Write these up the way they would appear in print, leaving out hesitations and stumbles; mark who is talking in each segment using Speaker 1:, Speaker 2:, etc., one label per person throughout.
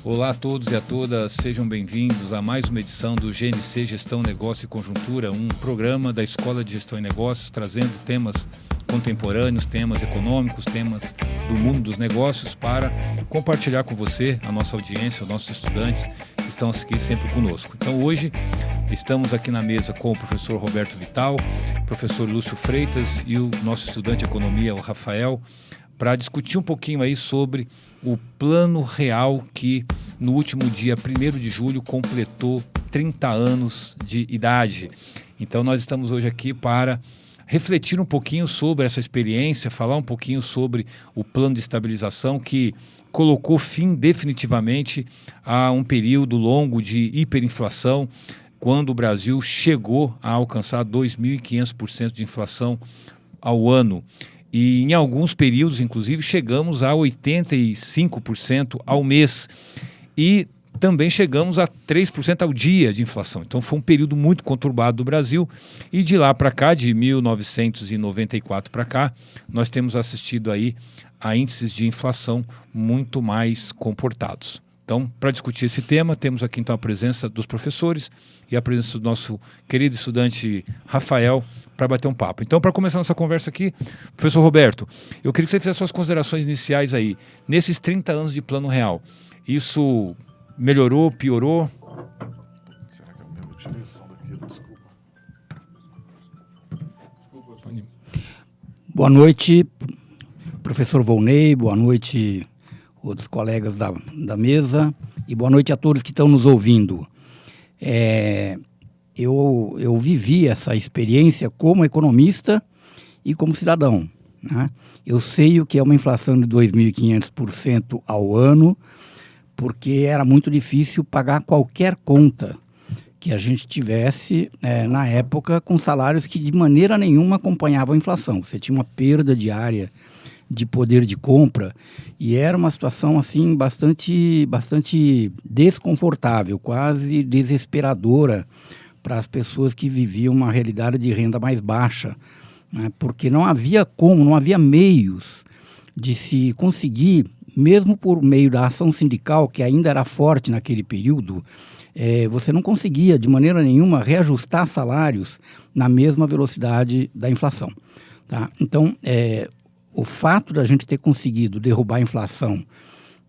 Speaker 1: Olá a todos e a todas, sejam bem-vindos a mais uma edição do GNC Gestão, Negócio e Conjuntura, um programa da Escola de Gestão e Negócios, trazendo temas contemporâneos, temas econômicos, temas do mundo dos negócios para compartilhar com você, a nossa audiência, os nossos estudantes que estão aqui sempre conosco. Então hoje estamos aqui na mesa com o professor Roberto Vital, professor Lúcio Freitas e o nosso estudante de economia, o Rafael, para discutir um pouquinho aí sobre o Plano Real que no último dia 1º de julho completou 30 anos de idade. Então nós estamos hoje aqui para refletir um pouquinho sobre essa experiência, falar um pouquinho sobre o plano de estabilização que colocou fim definitivamente a um período longo de hiperinflação, quando o Brasil chegou a alcançar 2.500% de inflação ao ano. E em alguns períodos, inclusive, chegamos a 85% ao mês. E também chegamos a 3% ao dia de inflação. Então foi um período muito conturbado do Brasil. E de lá para cá, de 1994 para cá, nós temos assistido aí a índices de inflação muito mais comportados. Então, para discutir esse tema, temos aqui então a presença dos professores e a presença do nosso querido estudante Rafael para bater um papo. Então, para começar nossa conversa aqui, professor Roberto, eu queria que você fizesse suas considerações iniciais aí. Nesses 30 anos de Plano Real, isso melhorou, piorou?
Speaker 2: Será que é o mesmo? Eu tirei o som daqui, desculpa.
Speaker 3: Boa noite, professor Volney, boa noite outros colegas da mesa e boa noite a todos que estão nos ouvindo. Eu vivi essa experiência como economista e como cidadão, né? Eu sei o que é uma inflação de 2.500% ao ano, porque era muito difícil pagar qualquer conta que a gente tivesse na época com salários que de maneira nenhuma acompanhavam a inflação. Você tinha uma perda diária de poder de compra e era uma situação assim bastante desconfortável, quase desesperadora para as pessoas que viviam uma realidade de renda mais baixa, né? Porque não havia meios de se conseguir, mesmo por meio da ação sindical, que ainda era forte naquele período, você não conseguia de maneira nenhuma reajustar salários na mesma velocidade da inflação, tá? Então, o fato da gente ter conseguido derrubar a inflação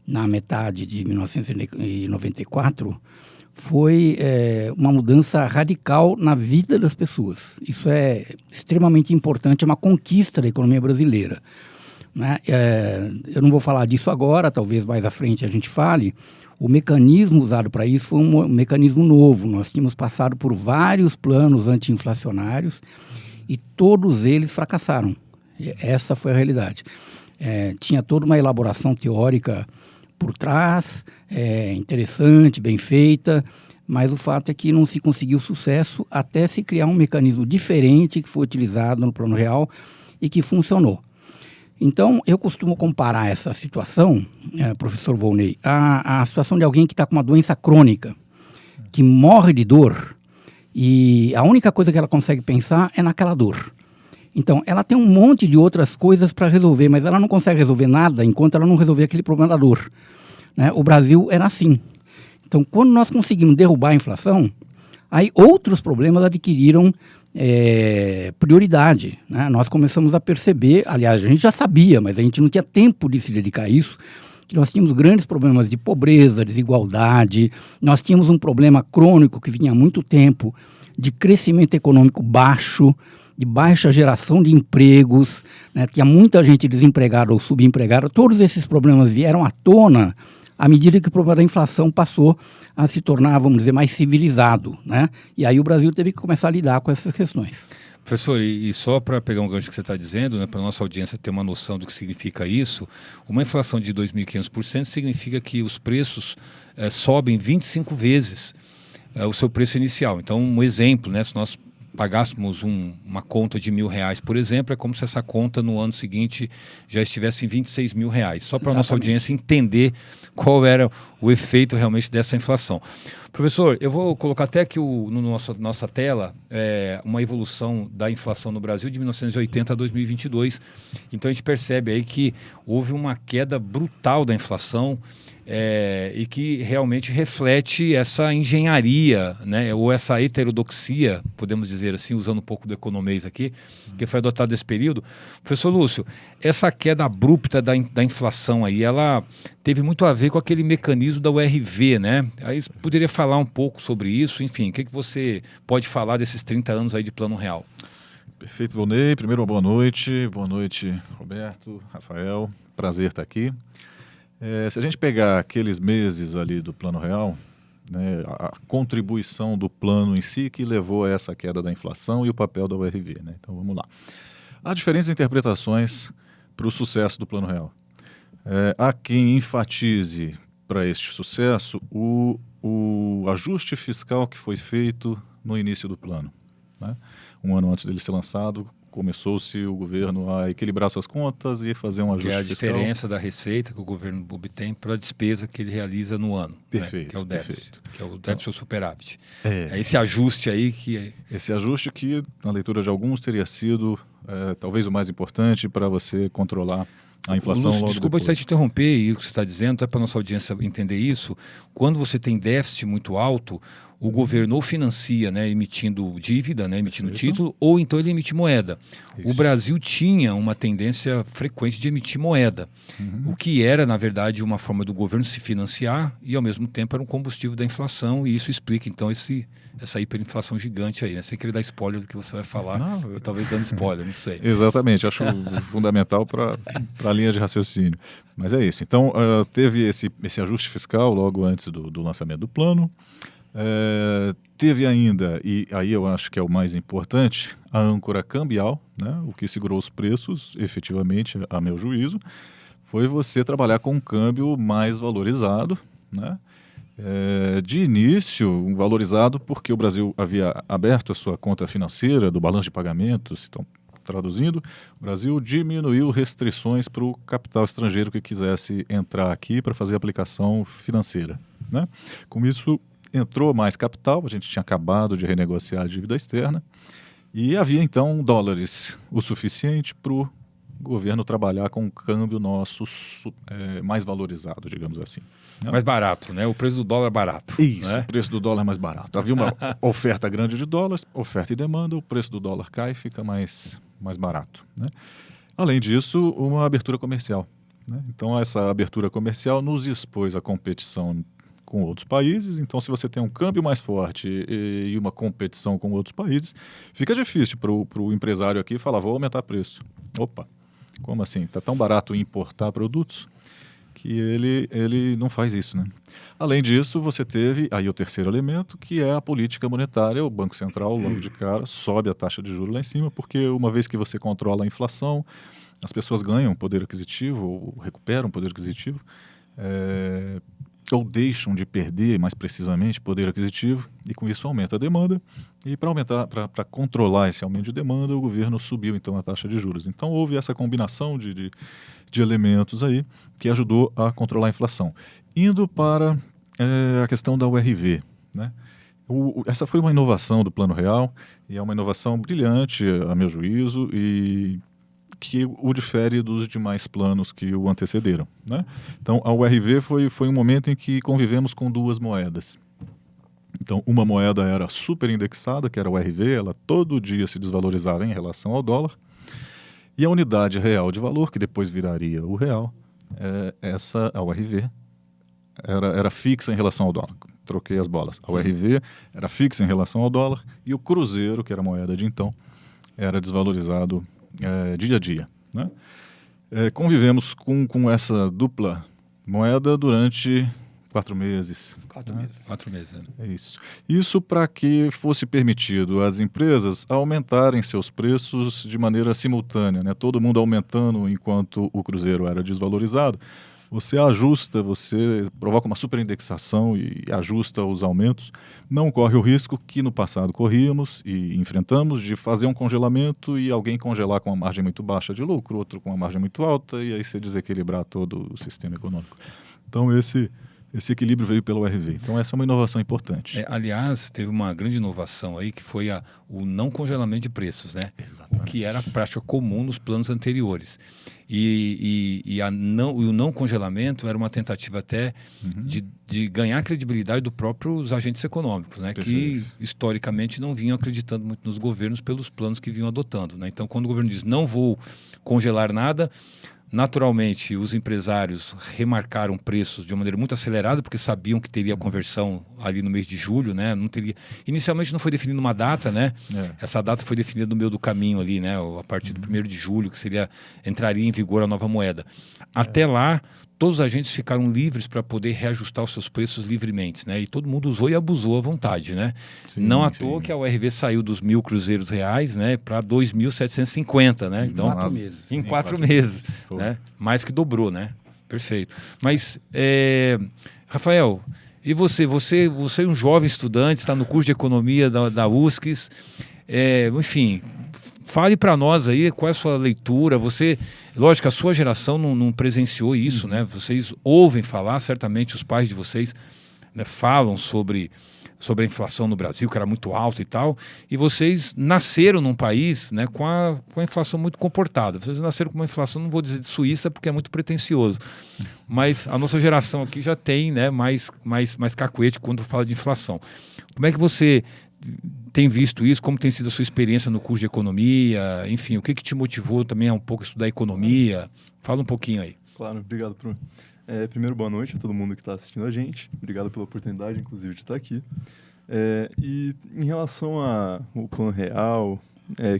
Speaker 3: na metade de 1994 foi uma mudança radical na vida das pessoas. Isso é extremamente importante, é uma conquista da economia brasileira, né? Eu não vou falar disso agora, talvez mais à frente a gente fale. O mecanismo usado para isso foi um mecanismo novo. Nós tínhamos passado por vários planos anti-inflacionários e todos eles fracassaram. Essa foi a realidade. Tinha toda uma elaboração teórica por trás, interessante, bem feita, mas o fato é que não se conseguiu sucesso até se criar um mecanismo diferente que foi utilizado no Plano Real e que funcionou. Então, eu costumo comparar essa situação, professor Volney, à situação de alguém que está com uma doença crônica, que morre de dor e a única coisa que ela consegue pensar é naquela dor. Então, ela tem um monte de outras coisas para resolver, mas ela não consegue resolver nada enquanto ela não resolver aquele problema da dor, né? O Brasil era assim. Então, quando nós conseguimos derrubar a inflação, aí outros problemas adquiriram prioridade, né? Nós começamos a perceber, aliás, a gente já sabia, mas a gente não tinha tempo de se dedicar a isso, que nós tínhamos grandes problemas de pobreza, desigualdade, nós tínhamos um problema crônico que vinha há muito tempo, de crescimento econômico baixo, de baixa geração de empregos, né? Tinha muita gente desempregada ou subempregada. Todos esses problemas vieram à tona à medida que o problema da inflação passou a se tornar, vamos dizer, mais civilizado, né? E aí o Brasil teve que começar a lidar com essas questões.
Speaker 1: Professor, e só para pegar um gancho que você está dizendo, né, para a nossa audiência ter uma noção do que significa isso, uma inflação de 2.500% significa que os preços sobem 25 vezes o seu preço inicial. Então, um exemplo, né, se nós pagássemos uma conta de R$1.000, por exemplo, é como se essa conta no ano seguinte já estivesse em R$26.000. Só para a nossa audiência entender qual era o efeito realmente dessa inflação. Professor, eu vou colocar até aqui nossa tela uma evolução da inflação no Brasil de 1980 a 2022. Então a gente percebe aí que houve uma queda brutal da inflação e que realmente reflete essa engenharia, né, ou essa heterodoxia, podemos dizer assim, usando um pouco do economês aqui, que foi adotado nesse período. Professor Lúcio, essa queda abrupta da inflação aí, ela teve muito a ver com aquele mecanismo da URV, né? Aí você poderia falar um pouco sobre isso, enfim, o que você pode falar desses 30 anos aí de Plano Real?
Speaker 2: Perfeito, Volney. Primeiro, boa noite. Boa noite, Roberto, Rafael. Prazer estar aqui. Se a gente pegar aqueles meses ali do Plano Real, né, a contribuição do plano em si que levou a essa queda da inflação e o papel da URV, né? Então vamos lá. Há diferentes interpretações para o sucesso do Plano Real. Há quem enfatize para este sucesso o ajuste fiscal que foi feito no início do plano, né? Um ano antes dele ser lançado, começou-se o governo a equilibrar suas contas e fazer um ajuste fiscal.
Speaker 1: Que é a diferença da receita que o governo obtém para a despesa que ele realiza no ano.
Speaker 2: Perfeito.
Speaker 1: Né? Que é o déficit.
Speaker 2: Perfeito.
Speaker 1: Que é o déficit ou superávit.
Speaker 2: É
Speaker 1: esse ajuste aí que...
Speaker 2: Esse ajuste que, na leitura de alguns, teria sido talvez o mais importante para você controlar a inflação.
Speaker 1: Lúcio, desculpa te interromper e o que você está dizendo, até para a nossa audiência entender isso. Quando você tem déficit muito alto, o governo ou financia, né, emitindo dívida, né, emitindo título, ou então ele emite moeda. Isso. O Brasil tinha uma tendência frequente de emitir moeda, o que era, na verdade, uma forma do governo se financiar e, ao mesmo tempo, era um combustível da inflação, e isso explica, então, essa hiperinflação gigante aí, né? Sem querer dar spoiler do que você vai falar, ou talvez dando spoiler, não sei.
Speaker 2: Exatamente, acho fundamental para a linha de raciocínio. Mas é isso. Então, teve esse ajuste fiscal logo antes do lançamento do plano. Teve ainda, e aí eu acho que é o mais importante, a âncora cambial, né? O que segurou os preços, efetivamente, a meu juízo, foi você trabalhar com um câmbio mais valorizado, né? De início, valorizado porque o Brasil havia aberto a sua conta financeira do balanço de pagamentos. Então, traduzindo, o Brasil diminuiu restrições para o capital estrangeiro que quisesse entrar aqui para fazer aplicação financeira, né? Com isso, entrou mais capital, a gente tinha acabado de renegociar a dívida externa e havia então dólares o suficiente para o governo trabalhar com um câmbio nosso mais valorizado, digamos assim. Né?
Speaker 1: Mais barato, né? O preço do dólar é barato.
Speaker 2: Isso,
Speaker 1: né?
Speaker 2: O preço do dólar é mais barato. Havia uma oferta grande de dólares, oferta e demanda, o preço do dólar cai e fica mais barato. Né? Além disso, uma abertura comercial. Né? Então, essa abertura comercial nos expôs à competição com outros países. Então, se você tem um câmbio mais forte e uma competição com outros países, fica difícil para o empresário aqui falar, vou aumentar preço. Opa, como assim? Está tão barato importar produtos que ele não faz isso, né? Além disso, você teve aí o terceiro elemento, que é a política monetária. O Banco Central, logo de cara, sobe a taxa de juros lá em cima, porque uma vez que você controla a inflação, as pessoas ganham poder aquisitivo, ou recuperam poder aquisitivo, ou deixam de perder, mais precisamente, poder aquisitivo, e com isso aumenta a demanda. E para controlar esse aumento de demanda, o governo subiu então a taxa de juros. Então houve essa combinação de elementos aí que ajudou a controlar a inflação. Indo para a questão da URV, né? Essa foi uma inovação do Plano Real, e é uma inovação brilhante, a meu juízo, e que o difere dos demais planos que o antecederam, né? Então, a URV foi um momento em que convivemos com duas moedas. Então, uma moeda era super indexada, que era a URV, ela todo dia se desvalorizava em relação ao dólar, e a unidade real de valor, que depois viraria o real, a URV, era fixa em relação ao dólar. Troquei as bolas. A URV era fixa em relação ao dólar, e o cruzeiro, que era a moeda de então, era desvalorizado dia a dia, né? Convivemos com essa dupla moeda durante 4 meses.
Speaker 3: 4 meses.
Speaker 1: 4 meses.
Speaker 2: É isso. Isso para que fosse permitido às empresas aumentarem seus preços de maneira simultânea, né? Todo mundo aumentando enquanto o cruzeiro era desvalorizado, Você ajusta, você provoca uma superindexação e ajusta os aumentos, não corre o risco que no passado corríamos e enfrentamos de fazer um congelamento e alguém congelar com uma margem muito baixa de lucro, outro com uma margem muito alta, e aí você desequilibrar todo o sistema econômico. Então esse equilíbrio veio pelo RV. Então essa é uma inovação importante.
Speaker 1: Aliás, teve uma grande inovação aí que foi o não congelamento de preços, né?
Speaker 2: Exatamente.
Speaker 1: O que era a prática comum nos planos anteriores. O não congelamento era uma tentativa até de ganhar credibilidade dos próprios agentes econômicos, né? Que historicamente não vinham acreditando muito nos governos pelos planos que vinham adotando, né? Então, quando o governo diz não vou congelar nada, naturalmente, os empresários remarcaram preços de uma maneira muito acelerada, porque sabiam que teria conversão ali no mês de julho, né? Inicialmente não foi definida uma data, né? Essa data foi definida no meio do caminho ali, né? A partir do 1º de julho, que entraria em vigor a nova moeda. Até lá, todos os agentes ficaram livres para poder reajustar os seus preços livremente, né? E todo mundo usou e abusou à vontade, né? Não à toa que a URV saiu dos 1.000 cruzeiros reais, né, para 2.750, né? Então, em 4 meses, né? Mais que dobrou, né? Perfeito. Mas, Rafael, e você? Você é um jovem estudante, está no curso de economia da USCS, enfim. Fale para nós aí qual é a sua leitura. Lógico, a sua geração não presenciou isso, né? Vocês ouvem falar, certamente os pais de vocês, né, falam sobre a inflação no Brasil, que era muito alta e tal, e vocês nasceram num país, né, com a inflação muito comportada. Vocês nasceram com uma inflação, não vou dizer de Suíça, porque é muito pretensioso, mas a nossa geração aqui já tem, né, mais cacuete quando fala de inflação. Como é que você tem visto isso? Como tem sido a sua experiência no curso de economia? Enfim, o que te motivou também a um pouco estudar economia? Fala um pouquinho aí.
Speaker 4: Claro, obrigado, Bruno. Primeiro, boa noite a todo mundo que está assistindo a gente. Obrigado pela oportunidade, inclusive, de estar aqui. E em relação ao plano real,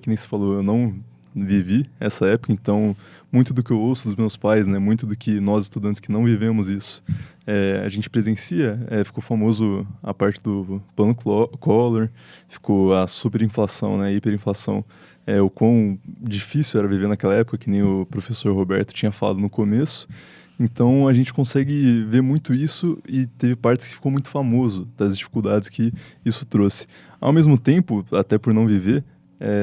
Speaker 4: que nem você falou, eu não vivi essa época, então muito do que eu ouço dos meus pais, né, muito do que nós estudantes que não vivemos isso, a gente presencia, ficou famoso a parte do plano Collor, ficou a superinflação, né, hiperinflação, o quão difícil era viver naquela época, que nem o professor Roberto tinha falado no começo. Então a gente consegue ver muito isso e teve partes que ficou muito famoso das dificuldades que isso trouxe. Ao mesmo tempo, até por não viver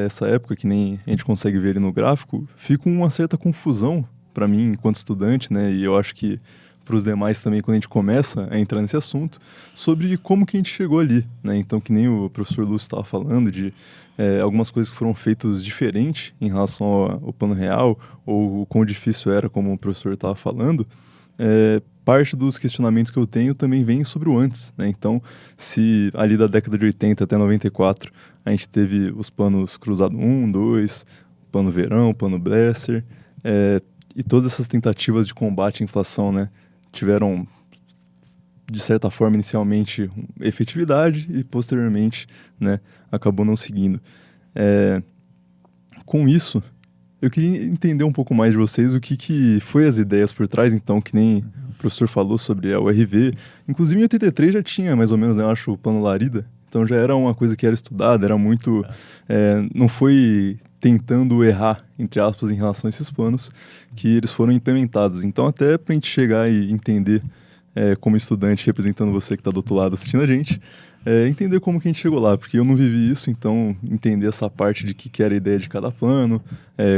Speaker 4: essa época, que nem a gente consegue ver ali no gráfico, fica uma certa confusão para mim enquanto estudante, né? E eu acho que para os demais também, quando a gente começa a entrar nesse assunto, sobre como que a gente chegou ali, né? Então, que nem o professor Lúcio estava falando de algumas coisas que foram feitas diferente em relação ao plano real, ou o quão difícil era, como o professor estava falando, parte dos questionamentos que eu tenho também vem sobre o antes, né? Então, se ali da década de 80 até 94, a gente teve os planos Cruzado 1, 2, plano Verão, plano Bresser, e todas essas tentativas de combate à inflação, né, tiveram, de certa forma, inicialmente efetividade e, posteriormente, né, acabou não seguindo. Com isso, eu queria entender um pouco mais de vocês o que foi as ideias por trás, então, que nem o professor falou sobre a URV. Inclusive, em 83 já tinha, mais ou menos, né, eu acho, o plano Larida. Então, já era uma coisa que era estudada, era muito... não foi tentando errar, entre aspas, em relação a esses planos que eles foram implementados. Então, até para a gente chegar e entender, como estudante, representando você que está do outro lado assistindo a gente, entender como que a gente chegou lá, porque eu não vivi isso, então entender essa parte de que era a ideia de cada plano,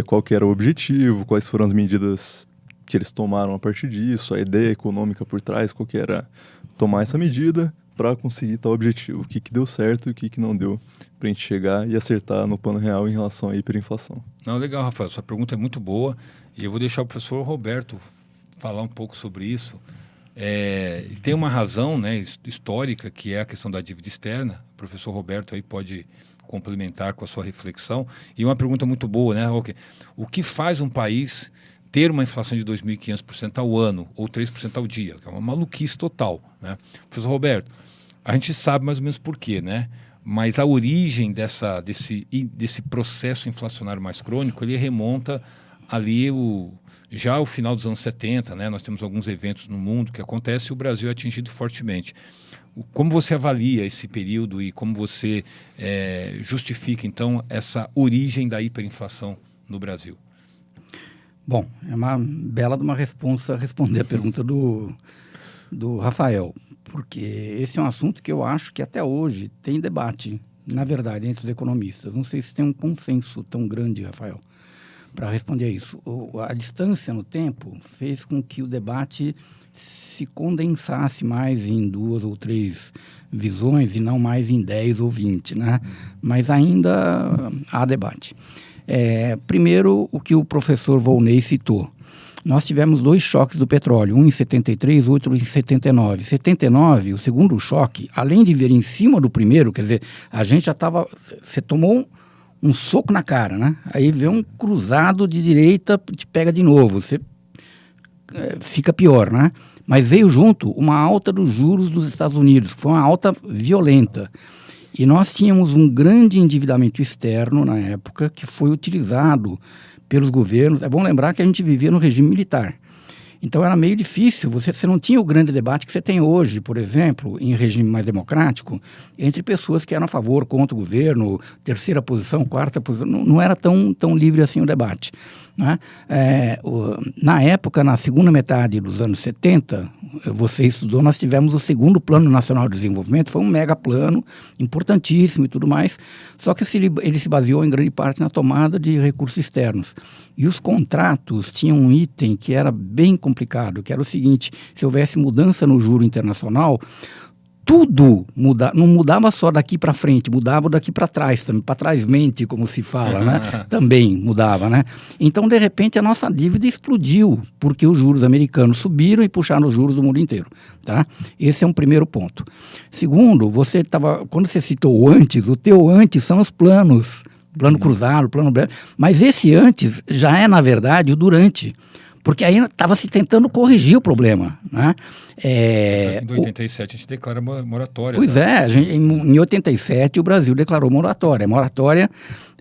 Speaker 4: qual que era o objetivo, quais foram as medidas que eles tomaram a partir disso, a ideia econômica por trás, qual que era tomar essa medida para conseguir tal objetivo, o que deu certo e o que não deu, para a gente chegar e acertar no plano real em relação à hiperinflação.
Speaker 1: Não, legal, Rafael, sua pergunta é muito boa e eu vou deixar o professor Roberto falar um pouco sobre isso. Tem uma razão, né, histórica, que é a questão da dívida externa. O professor Roberto aí pode complementar com a sua reflexão. E uma pergunta muito boa, né? O que faz um país ter uma inflação de 2.500% ao ano ou 3% ao dia? Que é uma maluquice total, né? Professor Roberto, a gente sabe mais ou menos por quê, né? Mas a origem desse processo inflacionário mais crônico, ele remonta ali já ao final dos anos 70, né? Nós temos alguns eventos no mundo que acontecem e o Brasil é atingido fortemente. Como você avalia esse período e como você justifica, então, essa origem da hiperinflação no Brasil?
Speaker 3: Bom, é uma bela de uma resposta responder a pergunta do Rafael, porque esse é um assunto que eu acho que até hoje tem debate, na verdade, entre os economistas. Não sei se tem um consenso tão grande, Rafael, para responder a isso. A distância no tempo fez com que o debate se condensasse mais em 2 ou 3 visões e não mais em 10 ou 20, né? Mas ainda há debate. Primeiro, o que o professor Volney citou. Nós tivemos 2 choques do petróleo, um em 73, outro em 79. Em 79, o segundo choque, além de vir em cima do primeiro, quer dizer, a gente já estava... Você tomou um soco na cara, né? Aí vem um cruzado de direita, te pega de novo, você fica pior, né? Mas veio junto uma alta dos juros dos Estados Unidos, que foi uma alta violenta. E nós tínhamos um grande endividamento externo na época, que foi utilizado pelos governos. É bom lembrar que a gente vivia no regime militar. Então era meio difícil, você não tinha o grande debate que você tem hoje, por exemplo, em regime mais democrático, entre pessoas que eram a favor, contra o governo, terceira posição, quarta posição, não era tão livre assim o debate, né? Na época, na segunda metade dos anos 70, você estudou, nós tivemos o segundo Plano Nacional de Desenvolvimento, foi um mega plano, importantíssimo e tudo mais, só que ele se baseou em grande parte na tomada de recursos externos. E os contratos tinham um item que era bem complicado, que era o seguinte: se houvesse mudança no juro internacional, tudo não mudava só daqui para frente, mudava daqui para trás também, para trás-mente, como se fala, né? Também mudava, né? Então, de repente, a nossa dívida explodiu, porque os juros americanos subiram e puxaram os juros do mundo inteiro, tá? Esse é um primeiro ponto. Segundo, quando você citou o antes, o teu antes são os planos, plano cruzado, plano breve, mas esse antes já é, na verdade, o durante, porque aí estava se tentando corrigir o problema, né?
Speaker 1: Em 87 a gente declara moratória.
Speaker 3: Pois é, em 87 o Brasil declarou moratória. Moratória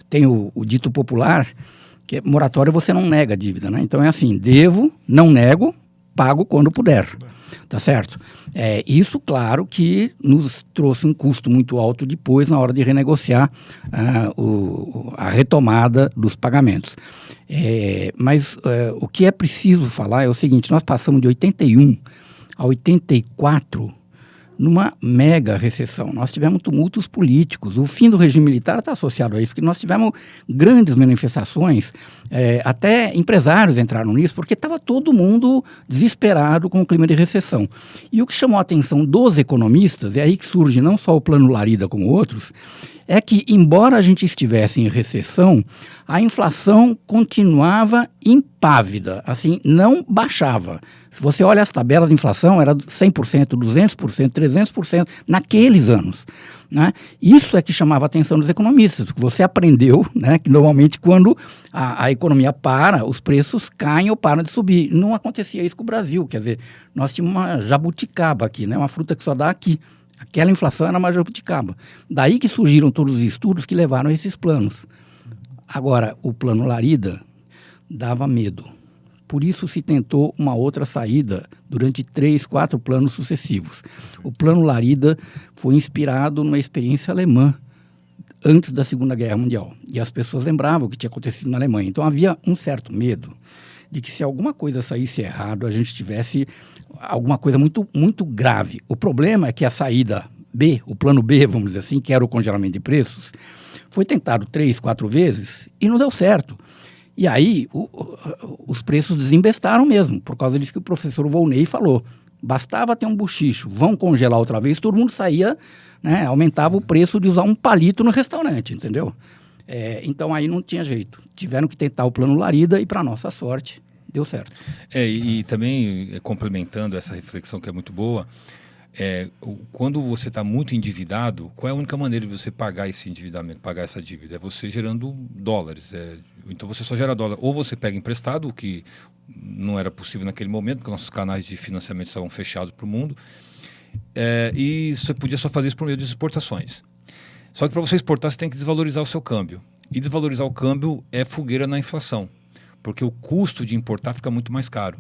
Speaker 3: tem o dito popular, que é moratória você não nega a dívida, né? Então é assim, devo, não nego, pago quando puder, tá certo? Isso, claro, que nos trouxe um custo muito alto depois na hora de renegociar a retomada dos pagamentos. Mas o que é preciso falar é o seguinte: nós passamos de 81 a 84 numa mega recessão. Nós tivemos tumultos políticos. O fim do regime militar está associado a isso, porque nós tivemos grandes manifestações, até empresários entraram nisso, porque estava todo mundo desesperado com o clima de recessão. E o que chamou a atenção dos economistas, é aí que surge não só o Plano Larida como outros, é que, embora a gente estivesse em recessão, a inflação continuava impávida, assim, não baixava. Se você olha as tabelas de inflação, era 100%, 200%, 300% naqueles anos, né? Isso é que chamava a atenção dos economistas, porque você aprendeu, né, que normalmente quando a economia para, os preços caem ou param de subir. Não acontecia isso com o Brasil, quer dizer, nós tínhamos uma jabuticaba aqui, né, uma fruta que só dá aqui. Aquela inflação era uma jabuticaba. Daí que surgiram todos os estudos que levaram a esses planos. Agora, o plano Larida dava medo. Por isso se tentou uma outra saída durante 3, 4 planos sucessivos. O plano Larida foi inspirado numa experiência alemã antes da Segunda Guerra Mundial. E as pessoas lembravam o que tinha acontecido na Alemanha. Então havia um certo medo de que se alguma coisa saísse errado, a gente tivesse alguma coisa muito, muito grave. O problema é que a saída B, o plano B, vamos dizer assim, que era o congelamento de preços, foi tentado 3, 4 vezes e não deu certo. E aí os preços desembestaram mesmo, por causa disso que o professor Volney falou. Bastava ter um bochicho, vão congelar outra vez, todo mundo saía, né, aumentava o preço de usar um palito no restaurante, entendeu? Então aí não tinha jeito. Tiveram que tentar o plano Larida e, para nossa sorte, deu certo.
Speaker 1: E também, complementando essa reflexão que é muito boa, quando você está muito endividado, qual é a única maneira de você pagar esse endividamento, pagar essa dívida? É você gerando dólares. Então você só gera dólar. Ou você pega emprestado, o que não era possível naquele momento, porque nossos canais de financiamento estavam fechados para o mundo. E você podia só fazer isso por meio de exportações. Só que para você exportar, você tem que desvalorizar o seu câmbio. E desvalorizar o câmbio é fogueira na inflação, porque o custo de importar fica muito mais caro.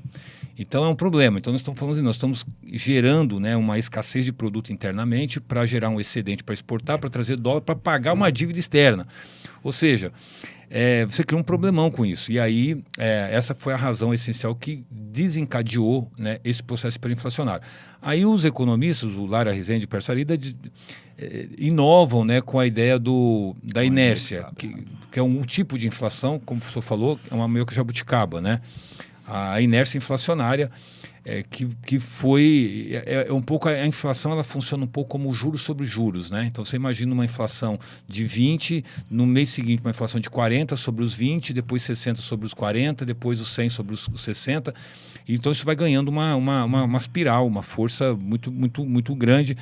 Speaker 1: Então é um problema. Então nós estamos falando assim, nós estamos gerando, né, uma escassez de produto internamente para gerar um excedente para exportar, para trazer dólar, para pagar uma dívida externa. Ou seja, você cria um problemão com isso. E aí, essa foi a razão essencial que desencadeou, né, esse processo hiperinflacionário. Aí os economistas, o Lara Rezende e o Perso Arida, inovam, né, com a ideia da inércia, que é um tipo de inflação, como o professor falou, é uma meio que jabuticaba, né? A inércia inflacionária, que foi um pouco a inflação, ela funciona um pouco como juros sobre juros, né? Então você imagina uma inflação de 20, no mês seguinte uma inflação de 40 sobre os 20, depois 60 sobre os 40, depois os 100 sobre os 60. Então isso vai ganhando uma espiral, uma força muito, muito, muito grande,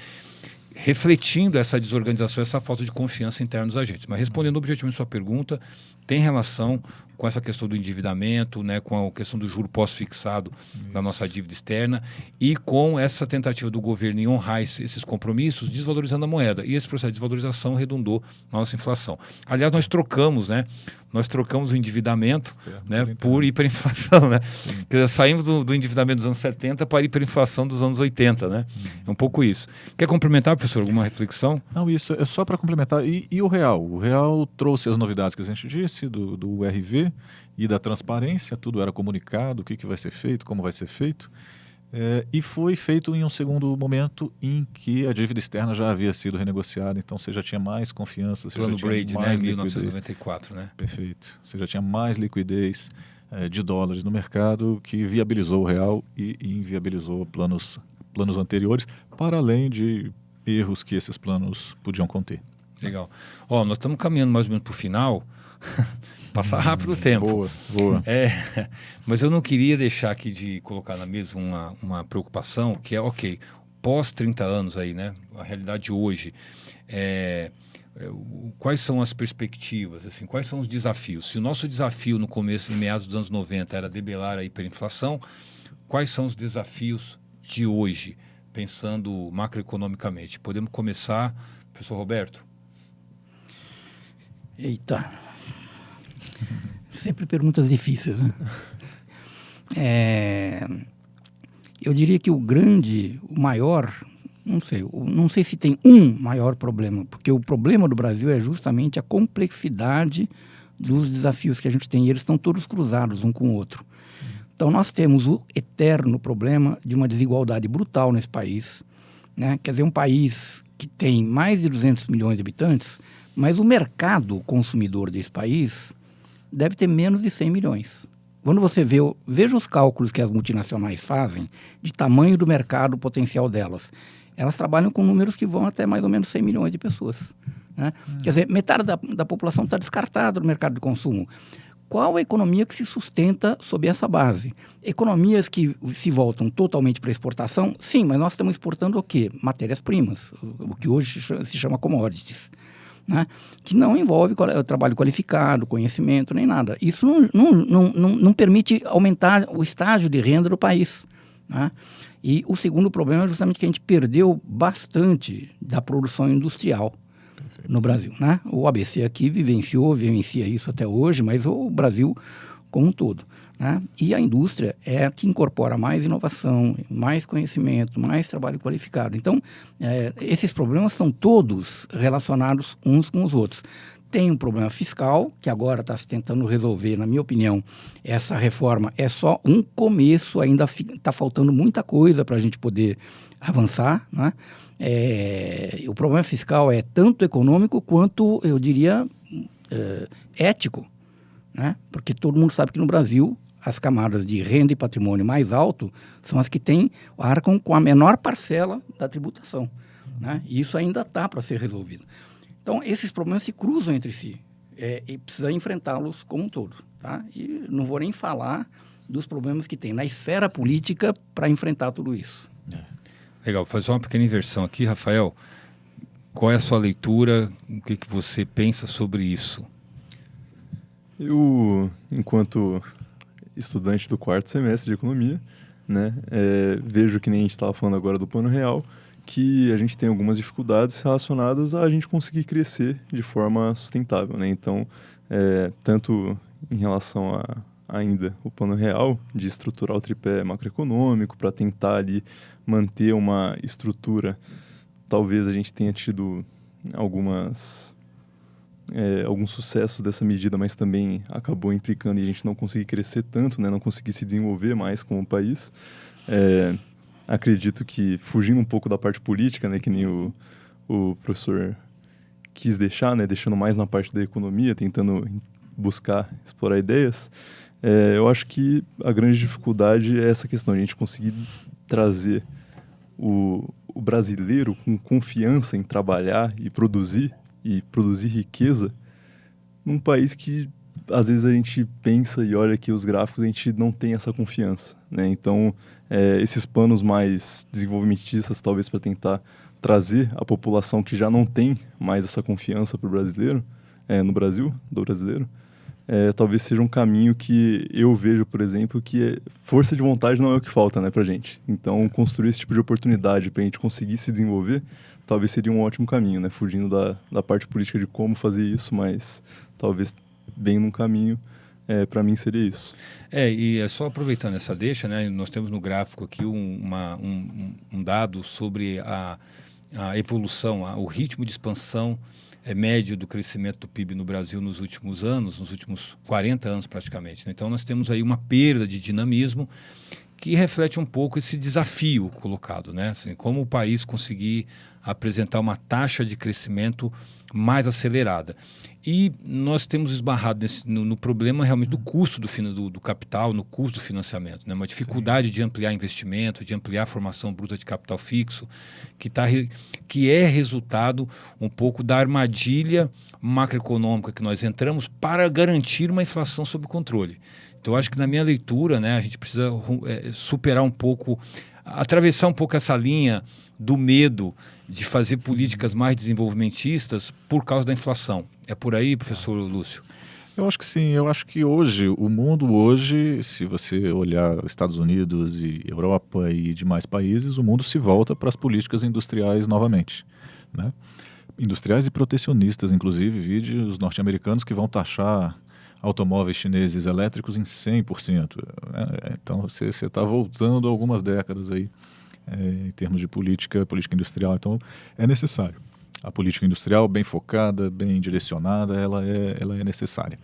Speaker 1: refletindo essa desorganização, essa falta de confiança interna nos agentes. Mas respondendo objetivamente a sua pergunta, tem relação com essa questão do endividamento, né, com a questão do juro pós-fixado da nossa dívida externa e com essa tentativa do governo em honrar esses compromissos, desvalorizando a moeda. E esse processo de desvalorização redundou na nossa inflação. Aliás, nós trocamos o endividamento, né, por hiperinflação. Né? Quer dizer, saímos do endividamento dos anos 70 para a hiperinflação dos anos 80. Né? É um pouco isso. Quer complementar, professor, alguma reflexão?
Speaker 2: Não, isso é só para complementar. E o real? O real trouxe as novidades que a gente disse, do URV e da transparência, tudo era comunicado, o que vai ser feito, como vai ser feito. E foi feito em um segundo momento em que a dívida externa já havia sido renegociada, então você já tinha mais confiança, você
Speaker 1: Plano
Speaker 2: já tinha
Speaker 1: Brady,
Speaker 2: mais
Speaker 1: né, em
Speaker 2: liquidez.
Speaker 1: 1994, né?
Speaker 2: Perfeito. Você já tinha mais liquidez de dólares no mercado, que viabilizou o real e inviabilizou planos anteriores, para além de erros que esses planos podiam conter.
Speaker 1: Legal. Nós estamos caminhando mais ou menos para o final. Passar rápido o tempo.
Speaker 2: Boa.
Speaker 1: Mas eu não queria deixar aqui de colocar na mesa uma preocupação, que é, pós 30 anos aí, né? A realidade hoje, quais são as perspectivas, assim, quais são os desafios? Se o nosso desafio no começo, em meados dos anos 90, era debelar a hiperinflação, quais são os desafios de hoje, pensando macroeconomicamente? Podemos começar, professor Roberto?
Speaker 3: Eita, sempre perguntas difíceis, né? Eu diria que o maior, não sei se tem um maior problema, porque o problema do Brasil é justamente a complexidade dos desafios que a gente tem, e eles estão todos cruzados um com o outro. Então nós temos o eterno problema de uma desigualdade brutal nesse país, né? Quer dizer, um país que tem mais de 200 milhões de habitantes, mas o mercado consumidor desse país deve ter menos de 100 milhões. Quando você veja os cálculos que as multinacionais fazem de tamanho do mercado potencial delas, elas trabalham com números que vão até mais ou menos 100 milhões de pessoas. Né? Quer dizer, metade da população está descartada do mercado de consumo. Qual a economia que se sustenta sob essa base? Economias que se voltam totalmente para exportação? Sim, mas nós estamos exportando o quê? Matérias-primas, o que hoje se chama commodities. Né? Que não envolve trabalho qualificado, conhecimento, nem nada. Isso não permite aumentar o estágio de renda do país. Né? E o segundo problema é justamente que a gente perdeu bastante da produção industrial no Brasil. Né? O ABC aqui vivencia isso até hoje, mas o Brasil como um todo. Né? E a indústria é a que incorpora mais inovação, mais conhecimento, mais trabalho qualificado. Então, esses problemas são todos relacionados uns com os outros. Tem um problema fiscal, que agora está se tentando resolver, na minha opinião. Essa reforma é só um começo, ainda está faltando muita coisa para a gente poder avançar. Né? O problema fiscal é tanto econômico quanto, eu diria, ético. Né? Porque todo mundo sabe que no Brasil as camadas de renda e patrimônio mais alto são as que arcam com a menor parcela da tributação. Né? E isso ainda está para ser resolvido. Então, esses problemas se cruzam entre si e precisa enfrentá-los como um todo. Tá? E não vou nem falar dos problemas que tem na esfera política para enfrentar tudo isso.
Speaker 1: Legal, vou fazer uma pequena inversão aqui, Rafael. Qual é a sua leitura? O que você pensa sobre isso?
Speaker 4: Eu, enquanto estudante do 4º semestre de economia, né, vejo que nem a gente estava falando agora do Plano Real, que a gente tem algumas dificuldades relacionadas a gente conseguir crescer de forma sustentável. Né? Então, tanto em relação a ainda o Plano Real, de estruturar o tripé macroeconômico para tentar ali manter uma estrutura, talvez a gente tenha tido algumas algum sucesso dessa medida, mas também acabou implicando em a gente não conseguir crescer tanto, né, não conseguir se desenvolver mais como país. Acredito que, fugindo um pouco da parte política, né, que nem o professor quis deixar, né, deixando mais na parte da economia, tentando buscar explorar ideias, eu acho que a grande dificuldade é essa questão, a gente conseguir trazer o brasileiro com confiança em trabalhar e produzir riqueza num país que às vezes a gente pensa e olha aqui os gráficos, a gente não tem essa confiança, né? Então, esses planos mais desenvolvimentistas, talvez para tentar trazer a população que já não tem mais essa confiança para o brasileiro, no Brasil, do brasileiro, talvez seja um caminho que eu vejo, por exemplo, que força de vontade não é o que falta, né, para a gente. Então, construir esse tipo de oportunidade para a gente conseguir se desenvolver, talvez seria um ótimo caminho, né? Fugindo da parte política de como fazer isso, mas talvez bem num caminho, para mim seria isso.
Speaker 1: E só aproveitando essa deixa, né? Nós temos no gráfico aqui um dado sobre a evolução, o ritmo de expansão médio do crescimento do PIB no Brasil nos últimos anos, nos últimos 40 anos praticamente, né? Então nós temos aí uma perda de dinamismo que reflete um pouco esse desafio colocado, né? Assim, como o país conseguir apresentar uma taxa de crescimento mais acelerada. E nós temos esbarrado no problema realmente do custo do capital, no custo do financiamento, né? Uma dificuldade de ampliar investimento, de ampliar a formação bruta de capital fixo, que é resultado um pouco da armadilha macroeconômica que nós entramos para garantir uma inflação sob controle. Então, eu acho que na minha leitura, né, a gente precisa superar um pouco, atravessar um pouco essa linha do medo de fazer políticas mais desenvolvimentistas por causa da inflação. É por aí, professor Lúcio?
Speaker 2: Eu acho que sim. Eu acho que o mundo hoje, se você olhar Estados Unidos e Europa e demais países, o mundo se volta para as políticas industriais novamente, né? Industriais e protecionistas, inclusive, vide os norte-americanos que vão taxar automóveis chineses elétricos em 100%. Então, você está voltando algumas décadas aí em termos de política industrial. Então, é necessário. A política industrial bem focada, bem direcionada, ela é necessária.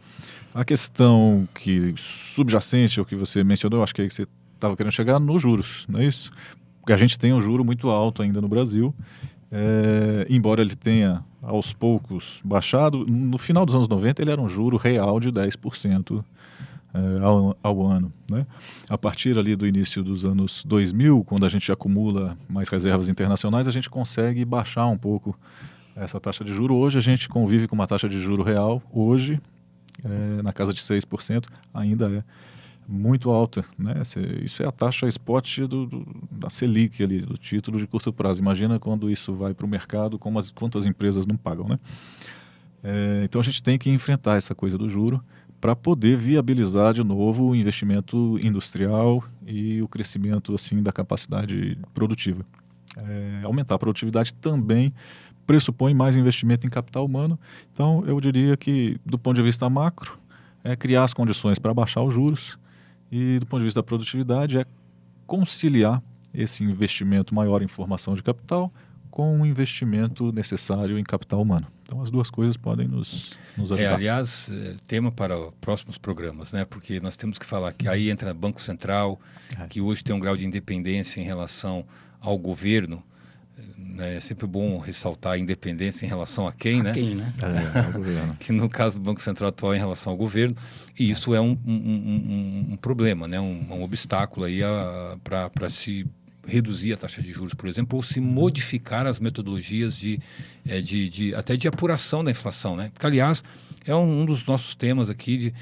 Speaker 2: A questão subjacente ao que você mencionou, acho que é que você estava querendo chegar nos juros, não é isso? Porque a gente tem um juro muito alto ainda no Brasil, embora ele tenha aos poucos baixado, no final dos anos 90 ele era um juro real de 10% ao ano, né? A partir ali do início dos anos 2000, quando a gente acumula mais reservas internacionais, a gente consegue baixar um pouco essa taxa de juro. Hoje a gente convive com uma taxa de juro real, hoje na casa de 6%, ainda é muito alta, né? Isso é a taxa spot da Selic ali, do título de curto prazo. Imagina quando isso vai para o mercado, quantas empresas não pagam, né? Então a gente tem que enfrentar essa coisa do juro para poder viabilizar de novo o investimento industrial e o crescimento assim da capacidade produtiva. Aumentar a produtividade também pressupõe mais investimento em capital humano. Então eu diria que, do ponto de vista macro, criar as condições para baixar os juros, e do ponto de vista da produtividade conciliar esse investimento maior em formação de capital com o investimento necessário em capital humano. Então as duas coisas podem nos ajudar.
Speaker 1: Aliás, tema para próximos programas, né? Porque nós temos que falar que aí entra o Banco Central, que hoje tem um grau de independência em relação ao governo. É sempre bom ressaltar a independência em relação a quem, né?
Speaker 3: Quem, né?
Speaker 2: Ao governo.
Speaker 1: Que no caso do Banco Central atual em relação ao governo, e isso é um problema, né? Um obstáculo aí para se reduzir a taxa de juros, por exemplo, ou se modificar as metodologias até de apuração da inflação, né? Porque, aliás, é um dos nossos temas aqui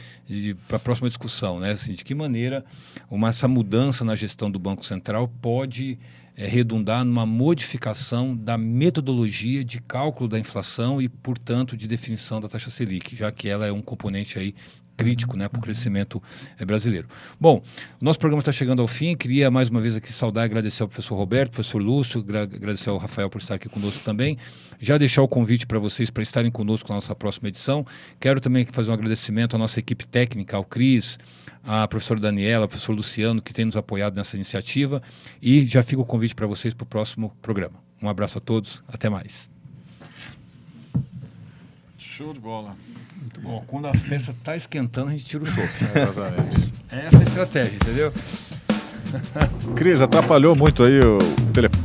Speaker 1: para a próxima discussão, né? Assim, de que maneira essa mudança na gestão do Banco Central pode redundar numa modificação da metodologia de cálculo da inflação e, portanto, de definição da taxa Selic, já que ela é um componente aí crítico, né, para o crescimento brasileiro. Bom, o nosso programa está chegando ao fim. Queria mais uma vez aqui saudar e agradecer ao professor Roberto, professor Lúcio, agradecer ao Rafael por estar aqui conosco também. Já deixar o convite para vocês para estarem conosco na nossa próxima edição. Quero também fazer um agradecimento à nossa equipe técnica, ao Cris, à professora Daniela, ao professor Luciano, que tem nos apoiado nessa iniciativa. E já fica o convite para vocês para o próximo programa. Um abraço a todos, até mais.
Speaker 2: Show de bola.
Speaker 1: Muito bom. Quando a festa está esquentando, a gente tira o chopp.
Speaker 2: Exatamente.
Speaker 1: Essa é a estratégia, entendeu?
Speaker 2: Cris, atrapalhou muito aí o telefone.